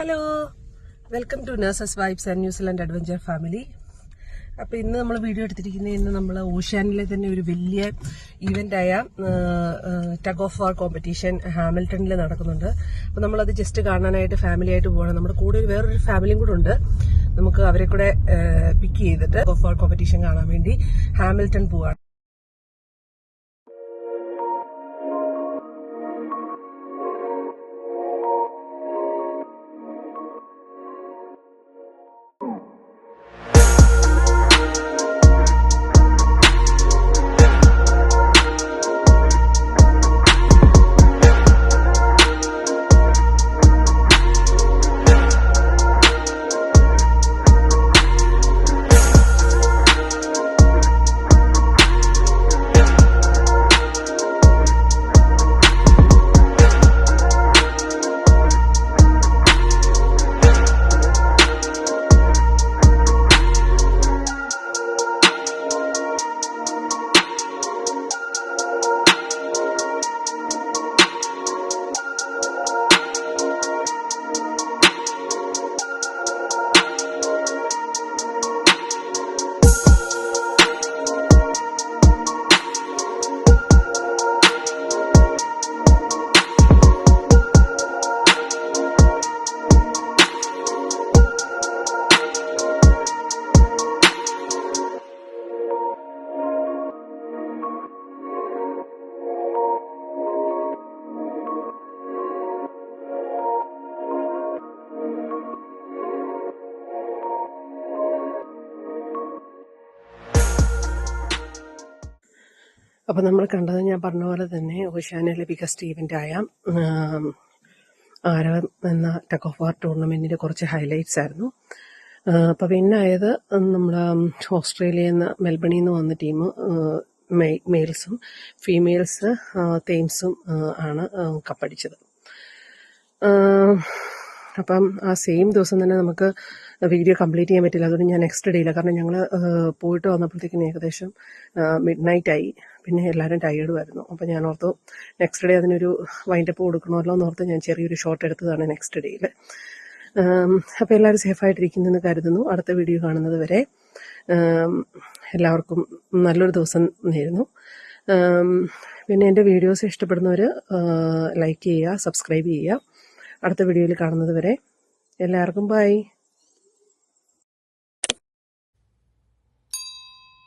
Hello, welcome to nurses vibes and New Zealand adventure family. അപ്പോൾ ഇന്ന് നമ്മൾ വീഡിയോ എടുത്തിരിക്കുന്നത് ഇന്ന് നമ്മൾ ഓഷ്യാനിലെ തന്നെ ഒരു വലിയ ഇവൻ്റായ ടഗ് ഓഫ് വാർ കോമ്പറ്റീഷൻ ഹാമിൽട്ടണിൽ നടക്കുന്നുണ്ട്. അപ്പോൾ നമ്മളത് ജസ്റ്റ് കാണാനായിട്ട് ഫാമിലി ആയിട്ട് പോകണം. നമ്മുടെ കൂടെ വേറൊരു ഫാമിലിയും കൂടെ ഉണ്ട്. നമുക്ക് അവരെ കൂടെ പിക്ക് ചെയ്തിട്ട് ടഗ് ഓഫ് വാർ കോമ്പറ്റീഷൻ കാണാൻ വേണ്ടി ഹാമിൽട്ടൺ പോവാണ്. അപ്പോൾ നമ്മൾ കണ്ടത് ഞാൻ പറഞ്ഞ പോലെ തന്നെ ഓഷ്യാനിലെ ബിഗസ്റ്റ് ഈവൻ്റായ ആരവം എന്ന ടഗ് ഓഫ് വാർ ടൂർണമെൻറ്റിൻ്റെ കുറച്ച് ഹൈലൈറ്റ്സ് ആയിരുന്നു. അപ്പോൾ വിന്നായത് നമ്മുടെ ഓസ്ട്രേലിയയിൽ നിന്ന് മെൽബണിൽ നിന്ന് വന്ന ടീം മെയിൽസും ഫീമെയിൽസ് തേംസും ആണ് കപ്പടിച്ചത്. അപ്പം ആ സെയിം ദിവസം തന്നെ നമുക്ക് വീഡിയോ കംപ്ലീറ്റ് ചെയ്യാൻ പറ്റില്ല. അതുകൊണ്ട് ഞാൻ നെക്സ്റ്റ് ഡേയില്ല, കാരണം ഞങ്ങൾ പോയിട്ട് വന്നപ്പോഴത്തേക്കിന് ഏകദേശം മിഡ് നൈറ്റ് ആയി. പിന്നെ എല്ലാവരും ടയേർഡുമായിരുന്നു. അപ്പോൾ ഞാൻ ഓർത്തു നെക്സ്റ്റ് ഡേ അതിനൊരു വൈൻഡപ്പ് കൊടുക്കണമല്ലോ എന്നോർത്ത് ഞാൻ ചെറിയൊരു ഷോട്ട് എടുത്തതാണ് നെക്സ്റ്റ് ഡേയിൽ. അപ്പോൾ എല്ലാവരും സേഫായിട്ടിരിക്കുന്നെന്ന് കരുതുന്നു. അടുത്ത വീഡിയോ കാണുന്നത് വരെ എല്ലാവർക്കും നല്ലൊരു ദിവസം നേരുന്നു. പിന്നെ എൻ്റെ വീഡിയോസ് ഇഷ്ടപ്പെടുന്നവർ ലൈക്ക് ചെയ്യുക, സബ്സ്ക്രൈബ് ചെയ്യുക. അടുത്ത വീഡിയോയിൽ കാണുന്നത് വരെ എല്ലാവർക്കും ബൈ.